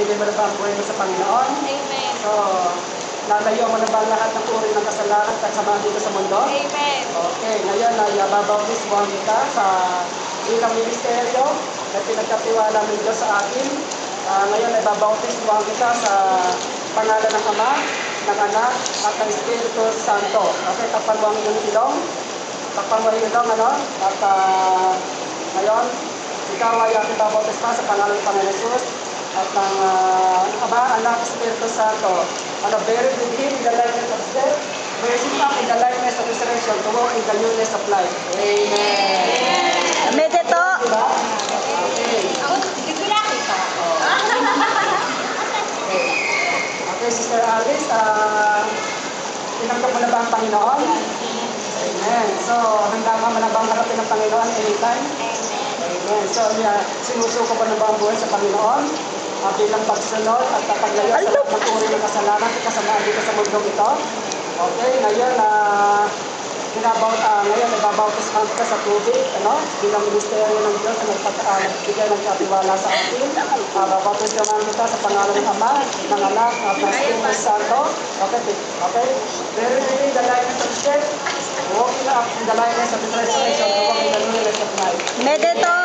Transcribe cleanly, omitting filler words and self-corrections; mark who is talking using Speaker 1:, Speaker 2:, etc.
Speaker 1: Pinili mo na ba ang buhay mo sa Panginoon?
Speaker 2: Amen.
Speaker 1: So, lalayo mo na ba lahat ng uri ng kasalanan at kasama dito sa mundo?
Speaker 2: Amen.
Speaker 1: Okay, ngayon ay babautismuhan kita sa ilang ministeryo na pinagkatiwala ng Diyos sa akin. Ngayon ay babautismuhan kita sa pangalan ng Ama, ng Anak, at ng Espiritu Santo. Okay, takpan mo ang iyong ilong. Takpan mo ang ilong, ano? At ngayon, ikaw ay ating babautismuhan sa pangalan ng Panginoon Jesus at ng Ama, Anak, Espiritu Santo. On a very with him in the likeness of death, raising up in the likeness of resurrection to walk in the newness of life. Amen.
Speaker 3: Medyo to.
Speaker 1: Diba? Okay. Okay, Sister Alice, tinanggap mo na ba ang Panginoon? Amen. So, handa ka mo na ba ang harapin ng Panginoon anytime? Amen. So, sinusuko ba na ba ang buhay sa Panginoon? Bilang pagsunod at paglayo sa magkuri ng kasalanan at kasamaan dito sa mundong ito. Okay, ngayon, ngayon nababautisman ka sa tubig, ano? Bilang ministeryo ng Diyos na nagbigay ng katiwala sa atin. Babautisman kita sa pangalan ng Ama, ng Anak, at ng Espiritu Santo. Okay, okay. Very in the likeness of death, walking up in the likeness of the resurrection, to walk in the newness of life.
Speaker 3: Medyo to.